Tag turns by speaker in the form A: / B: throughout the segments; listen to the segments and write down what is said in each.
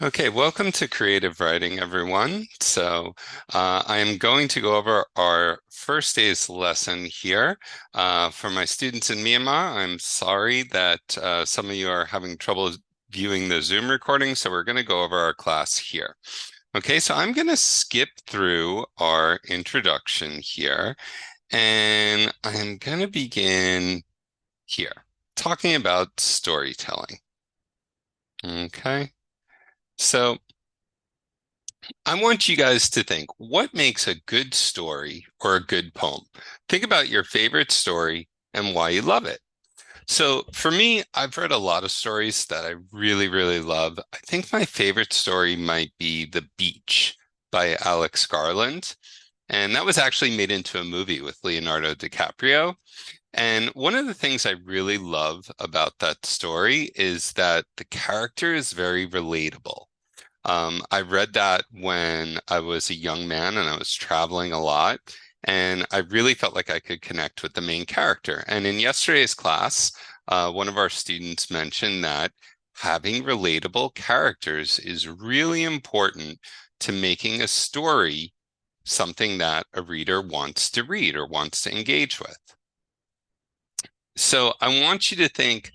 A: Okay, welcome to Creative Writing, everyone. I am going to go over our first day's lesson here. For my students in Myanmar, I'm sorry that some of you are having trouble viewing the Zoom recording, so we're going to go over our class here. Okay, so I'm going to skip through our introduction here, and I'm going to begin here, talking about storytelling. Okay, so I want you guys to think, what makes a good story or a good poem? Think about your favorite story and why you love it. So for me, I've read a lot of stories that I really, really love. I think my favorite story might be The Beach by Alex Garland. And that was actually made into a movie with Leonardo DiCaprio. And one of the things I really love about that story is that the character is very relatable. I read that when I was a young man and I was traveling a lot, and I really felt like I could connect with the main character. And in yesterday's class, one of our students mentioned that having relatable characters is really important to making a story something that a reader wants to read or wants to engage with. So I want you to think,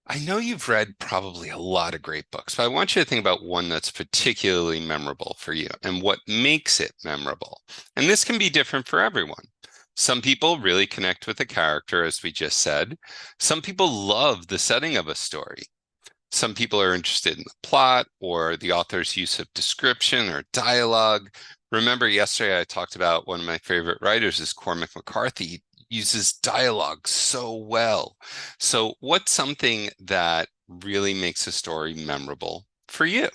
A: I know you've read probably a lot of great books, but I want you to think about one that's particularly memorable for you and what makes it memorable. And this can be different for everyone. Some people really connect with the character, as we just said. Some people love the setting of a story. Some people are interested in the plot or the author's use of description or dialogue. Remember, yesterday I talked about one of my favorite writers is Cormac McCarthy. He uses dialogue so well. So, what's something that really makes a story memorable for you?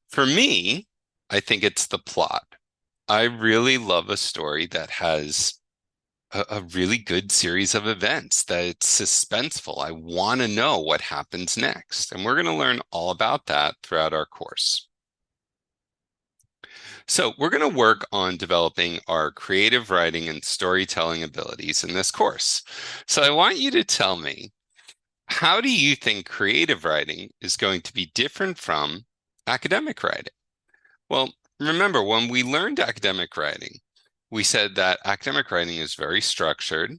A: For me, I think it's the plot. I really love a story that has a really good series of events, that it's suspenseful. I want to know what happens next. And we're going to learn all about that throughout our course. So we're going to work on developing our creative writing and storytelling abilities in this course. So I want you to tell me, how do you think creative writing is going to be different from academic writing? Well, remember, when we learned academic writing, we said that academic writing is very structured.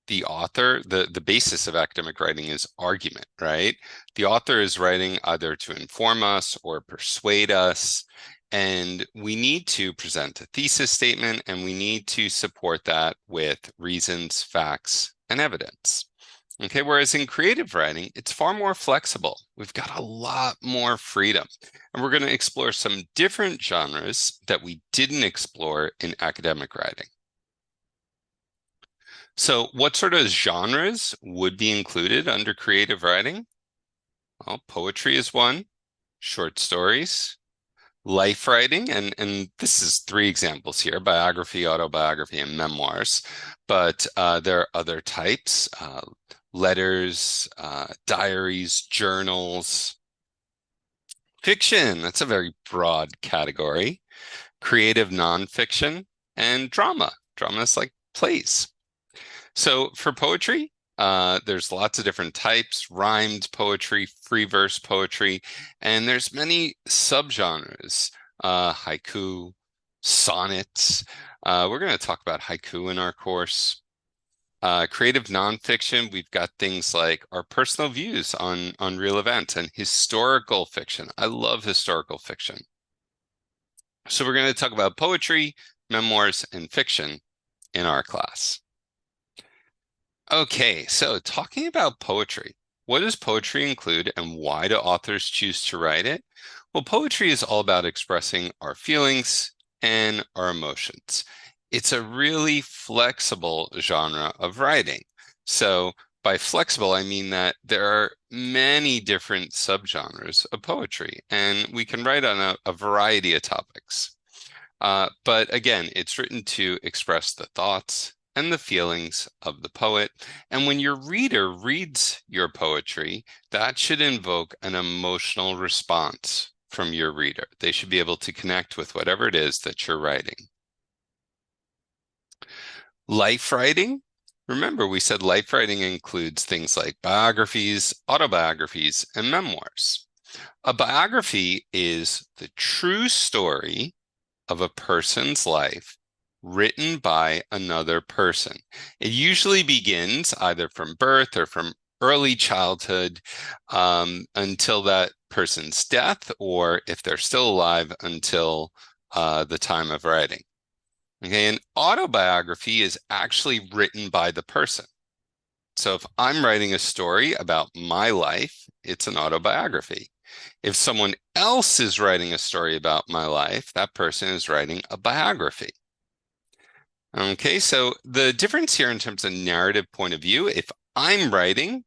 A: The basis of academic writing is argument, right? The author is writing either to inform us or persuade us. And we need to present a thesis statement and we need to support that with reasons, facts, and evidence. Okay, whereas in creative writing, it's far more flexible. We've got a lot more freedom. And we're going to explore some different genres that we didn't explore in academic writing. So, what sort of genres would be included under creative writing? Well, poetry is one, short stories, life writing, and this is three examples here: biography, autobiography, and memoirs. But there are other types: letters, diaries, journals, fiction. That's a very broad category. Creative nonfiction, and drama. Drama is like plays. So for poetry, there's lots of different types: rhymed poetry, free verse poetry, and there's many subgenres: haiku, sonnets. We're going to talk about haiku in our course. Creative nonfiction, we've got things like our personal views on real events, and historical fiction. I love historical fiction. So we're going to talk about poetry, memoirs, and fiction in our class. Okay, so talking about poetry, what does poetry include and why do authors choose to write it? Well, poetry is all about expressing our feelings and our emotions. It's a really flexible genre of writing. So by flexible, I mean that there are many different subgenres of poetry, and we can write on a variety of topics. But again, it's written to express the thoughts and the feelings of the poet. And when your reader reads your poetry, that should invoke an emotional response from your reader. They should be able to connect with whatever it is that you're writing. Life writing. Remember, we said life writing includes things like biographies, autobiographies, and memoirs. A biography is the true story of a person's life written by another person. It usually begins either from birth or from early childhood until that person's death, or if they're still alive, until the time of writing. Okay, an autobiography is actually written by the person. So if I'm writing a story about my life, it's an autobiography. If someone else is writing a story about my life, that person is writing a biography. Okay, so the difference here in terms of narrative point of view, if I'm writing,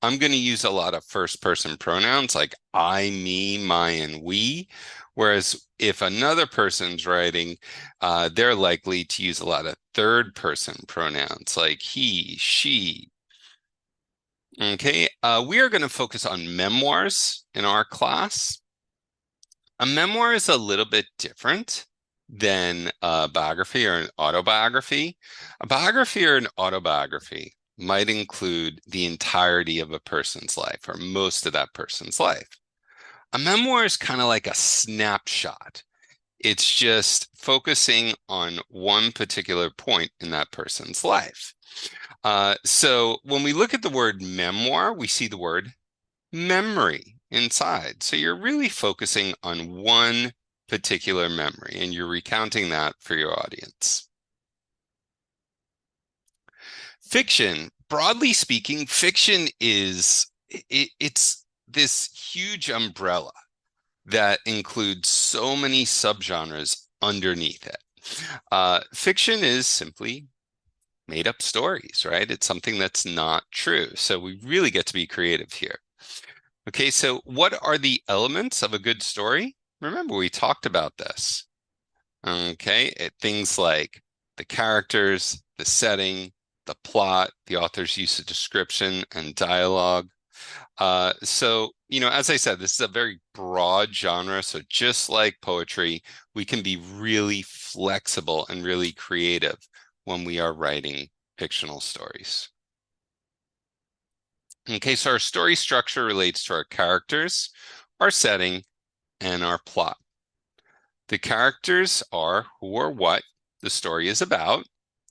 A: I'm going to use a lot of first person pronouns like I, me, my, and we. Whereas if another person's writing, they're likely to use a lot of third person pronouns like he, she. Okay, we are going to focus on memoirs in our class. A memoir is a little bit different than a biography or an autobiography. A biography or an autobiography might include the entirety of a person's life or most of that person's life. A memoir is kind of like a snapshot. It's just focusing on one particular point in that person's life. So when we look at the word memoir, we see the word memory inside. So you're really focusing on one particular memory and you're recounting that for your audience. Fiction, broadly speaking, fiction is it's this huge umbrella that includes so many subgenres underneath it. Fiction is simply made up stories, right? It's something that's not true. So we really get to be creative here. Okay, so what are the elements of a good story? Remember, we talked about this. Okay, things like the characters, the setting, the plot, the author's use of description and dialogue. As I said, this is a very broad genre. So just like poetry, we can be really flexible and really creative when we are writing fictional stories. Okay, so our story structure relates to our characters, our setting, and our plot. The characters are who or what the story is about.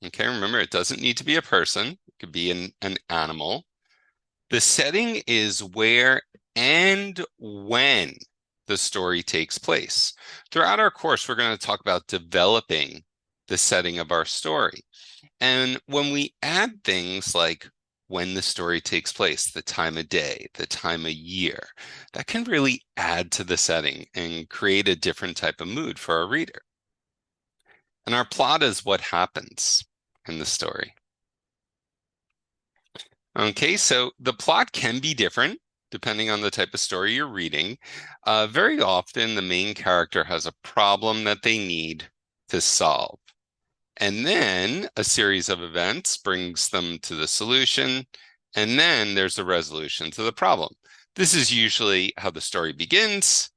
A: Okay, remember, it doesn't need to be a person. It could be an animal. The setting is where and when the story takes place. Throughout our course, we're going to talk about developing the setting of our story. And when we add things like when the story takes place, the time of day, the time of year, that can really add to the setting and create a different type of mood for our reader. And our plot is what happens in the story. Okay, so the plot can be different depending on the type of story you're reading. Very often, the main character has a problem that they need to solve. And then a series of events brings them to the solution, and then there's a resolution to the problem. This is usually how the story begins.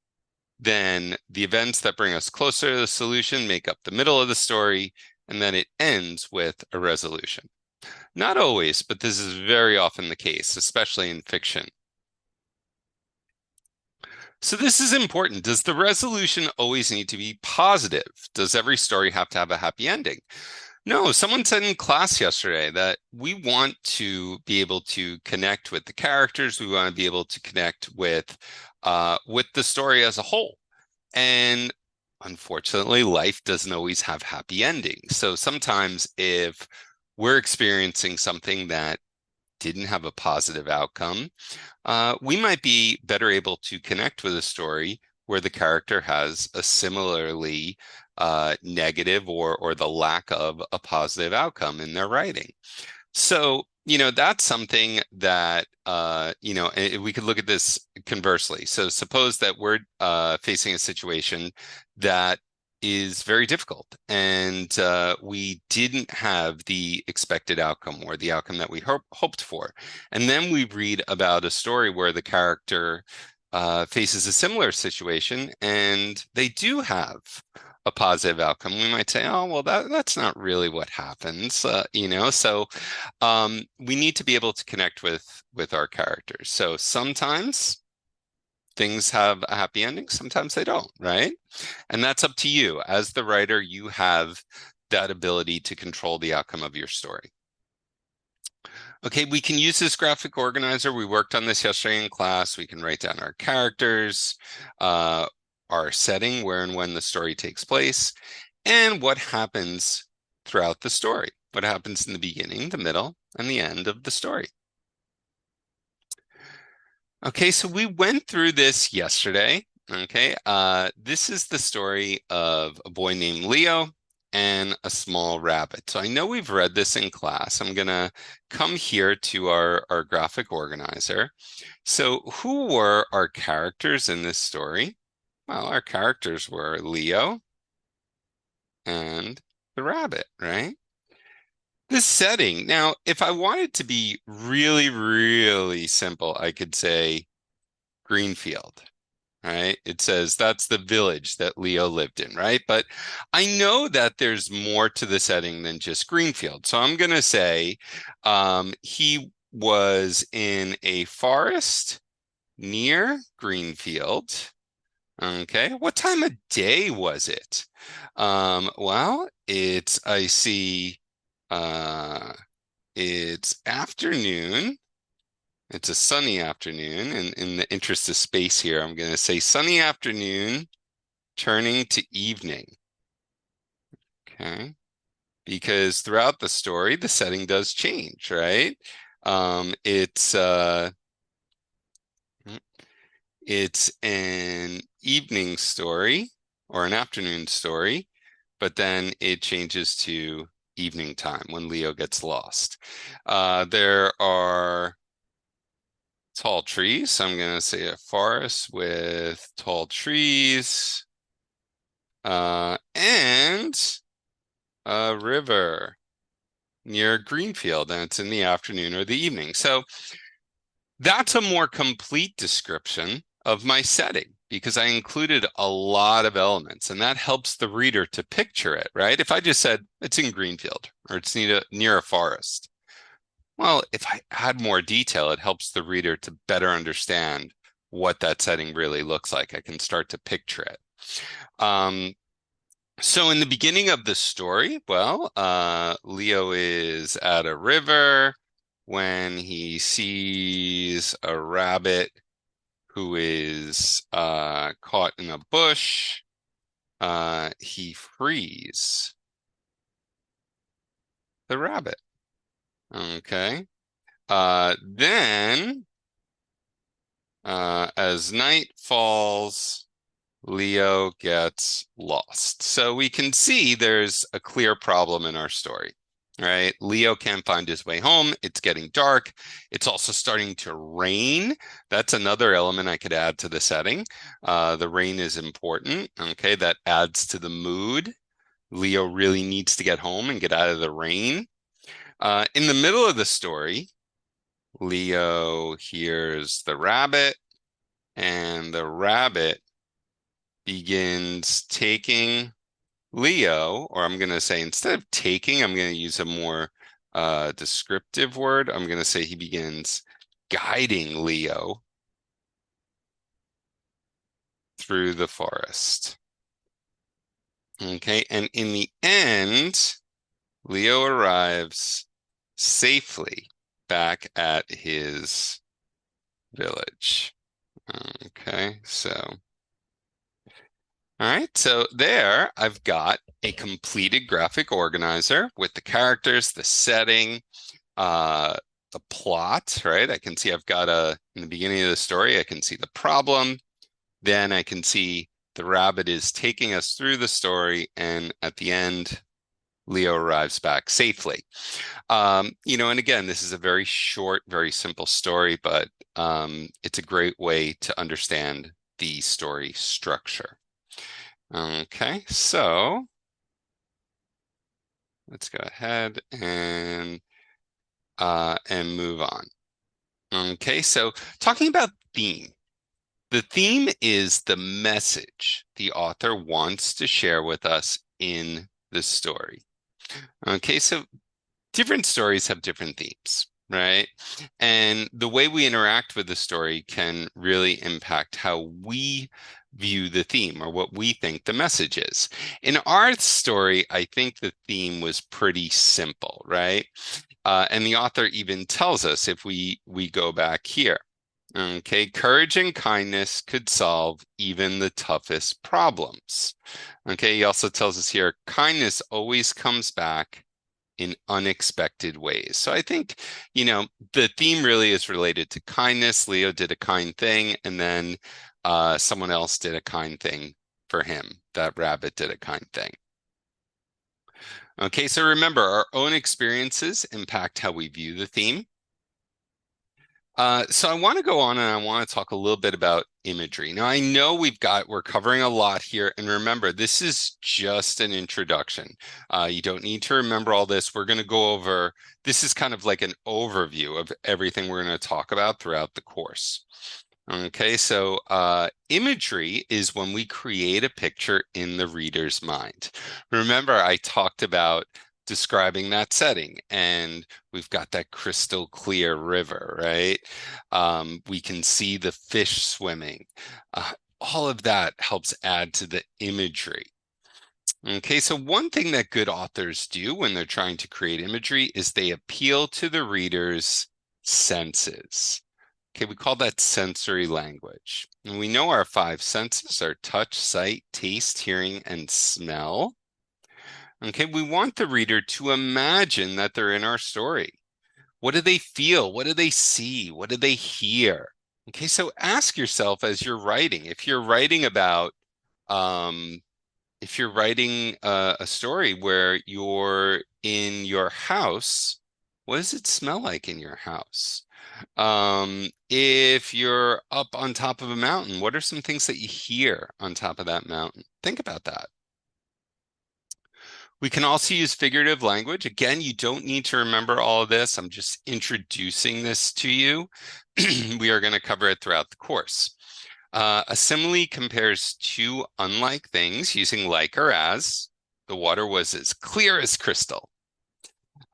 A: Then the events that bring us closer to the solution make up the middle of the story, and then it ends with a resolution. Not always, but this is very often the case, especially in fiction. So this is important. Does the resolution always need to be positive? Does every story have to have a happy ending? No, someone said in class yesterday that we want to be able to connect with the characters. We want to be able to connect with the story as a whole. And unfortunately, life doesn't always have happy endings. So sometimes if we're experiencing something that didn't have a positive outcome, we might be better able to connect with a story where the character has a similarly negative or the lack of a positive outcome in their writing. So, that's something that, we could look at this conversely. So suppose that we're facing a situation that is very difficult and we didn't have the expected outcome or the outcome that we hoped for. And then we read about a story where the character faces a similar situation and they do have a positive outcome. We might say, oh, well, that's not really what happens, So we need to be able to connect with our characters. So sometimes things have a happy ending, sometimes they don't, right? And that's up to you. As the writer, you have that ability to control the outcome of your story. Okay, we can use this graphic organizer. We worked on this yesterday in class. We can write down our characters, our setting, where and when the story takes place, and what happens throughout the story. What happens in the beginning, the middle, and the end of the story. Okay, so we went through this yesterday. Okay, this is the story of a boy named Leo and a small rabbit. So I know we've read this in class. I'm gonna come here to our graphic organizer. So who were our characters in this story? Well, our characters were Leo and the rabbit, right? The setting. Now, if I wanted to be really, really simple, I could say Greenfield, right? It says that's the village that Leo lived in, right? But I know that there's more to the setting than just Greenfield. So I'm going to say he was in a forest near Greenfield. Okay. What time of day was it? Well, I see, uh, it's afternoon. It's a sunny afternoon, and in the interest of space here, I'm going to say sunny afternoon turning to evening. Okay. Because throughout the story, the setting does change, right? It's an evening story or an afternoon story, but then it changes to evening time when Leo gets lost. There are tall trees. So I'm going to say a forest with tall trees and a river near Greenfield, and it's in the afternoon or the evening. So that's a more complete description of my setting because I included a lot of elements, and that helps the reader to picture it, right? If I just said it's in Greenfield or it's near a forest, well, if I add more detail, it helps the reader to better understand what that setting really looks like. I can start to picture it. So in the beginning of the story, well, Leo is at a river when he sees a rabbit who is caught in a bush. He frees the rabbit. Okay. Then, as night falls, Leo gets lost. So we can see there's a clear problem in our story, right? Leo can't find his way home. It's getting dark. It's also starting to rain. That's another element I could add to the setting. The rain is important. Okay, that adds to the mood. Leo really needs to get home and get out of the rain. In the middle of the story, Leo hears the rabbit, and the rabbit begins taking Leo, or I'm going to say instead of taking, I'm going to use a more descriptive word. I'm going to say he begins guiding Leo through the forest. Okay, and in the end, Leo arrives safely back at his village. Okay, so all right, so there I've got a completed graphic organizer with the characters, the setting, the plot, right? I can see I've got in the beginning of the story, I can see the problem. Then I can see the rabbit is taking us through the story, and at the end, Leo arrives back safely. And again, this is a very short, very simple story, but it's a great way to understand the story structure. Okay, so let's go ahead and move on. Okay, so talking about theme. The theme is the message the author wants to share with us in the story. Okay, so different stories have different themes. right? And the way we interact with the story can really impact how we view the theme or what we think the message is. In our story, I think the theme was pretty simple, right? And the author even tells us if we go back here. Okay, courage and kindness could solve even the toughest problems. Okay, he also tells us here, kindness always comes back in unexpected ways. So I think, the theme really is related to kindness. Leo did a kind thing, and then someone else did a kind thing for him. That rabbit did a kind thing. Okay, so remember, our own experiences impact how we view the theme. So I want to go on and I want to talk a little bit about imagery. Now, I know we're covering a lot here. And remember, this is just an introduction. You don't need to remember all this. We're going to go over, this is kind of like an overview of everything we're going to talk about throughout the course. Okay, so imagery is when we create a picture in the reader's mind. Remember, I talked about describing that setting, and we've got that crystal clear river, right? We can see the fish swimming. All of that helps add to the imagery. Okay, so one thing that good authors do when they're trying to create imagery is they appeal to the reader's senses. Okay, we call that sensory language. And we know our five senses are touch, sight, taste, hearing, and smell. Okay, we want the reader to imagine that they're in our story. What do they feel? What do they see? What do they hear? Okay, so ask yourself as you're writing, um, if you're writing a story where you're in your house, what does it smell like in your house? If you're up on top of a mountain, what are some things that you hear on top of that mountain? Think about that. We can also use figurative language. Again, you don't need to remember all of this. I'm just introducing this to you. We are going to cover it throughout the course. A simile compares two unlike things using like or as. The water was as clear as crystal.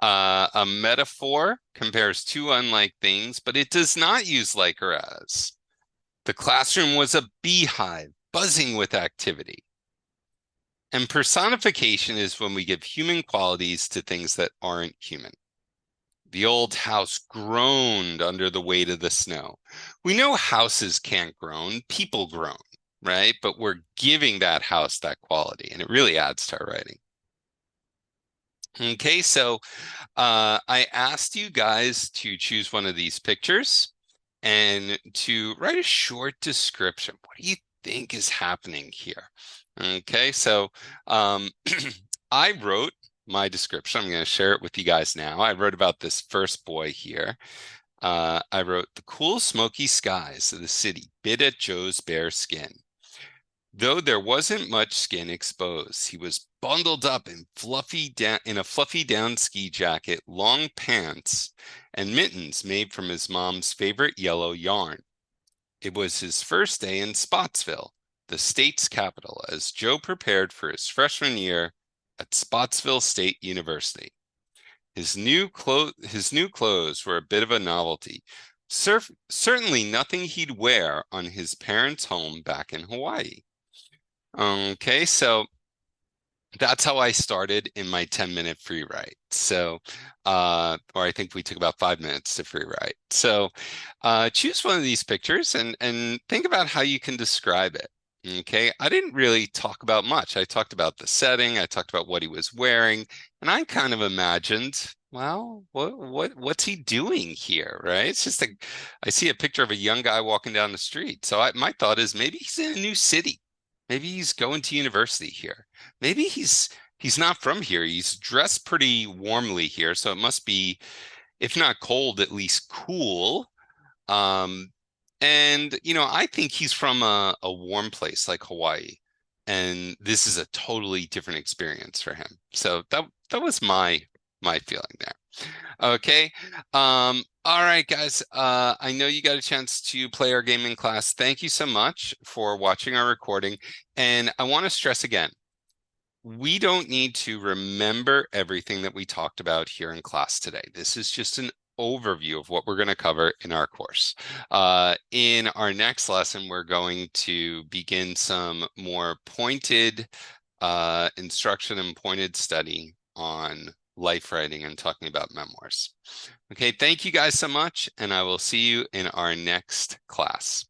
A: A metaphor compares two unlike things, but it does not use like or as. The classroom was a beehive buzzing with activity. And personification is when we give human qualities to things that aren't human. The old house groaned under the weight of the snow. We know houses can't groan, people groan, right? But we're giving that house that quality, and it really adds to our writing. Okay, so I asked you guys to choose one of these pictures and to write a short description. What do you think is happening here? Okay, so I wrote my description. I'm going to share it with you guys now. I wrote about this first boy here. I wrote, the cool smoky skies of the city bit at Joe's bare skin. Though there wasn't much skin exposed, he was bundled up in a fluffy down ski jacket, long pants, and mittens made from his mom's favorite yellow yarn. It was his first day in Spotsville, the state's capital, as Joe prepared for his freshman year at Spotsville State University. His new clothes were a bit of a novelty. Certainly nothing he'd wear on his parents' home back in Hawaii. Okay, so that's how I started in my 10-minute free write. So, or I think we took about 5 minutes to free write. So, choose one of these pictures and think about how you can describe it. Okay, I didn't really talk about much. I talked about the setting, I talked about what he was wearing, and I kind of imagined, well, what's he doing here, right? It's just I see a picture of a young guy walking down the street. So my thought is maybe he's in a new city. Maybe he's going to university here. Maybe he's not from here. He's dressed pretty warmly here, so it must be, if not cold, at least cool. Um, and I think he's from a warm place like Hawaii, and this is a totally different experience for him. So that was my feeling there. Okay. All right, guys. I know you got a chance to play our game in class. Thank you so much for watching our recording. And I want to stress again, we don't need to remember everything that we talked about here in class today. This is just an overview of what we're going to cover in our course. In our next lesson, we're going to begin some more pointed instruction and pointed study on life writing and talking about memoirs. Okay, thank you guys so much, and I will see you in our next class.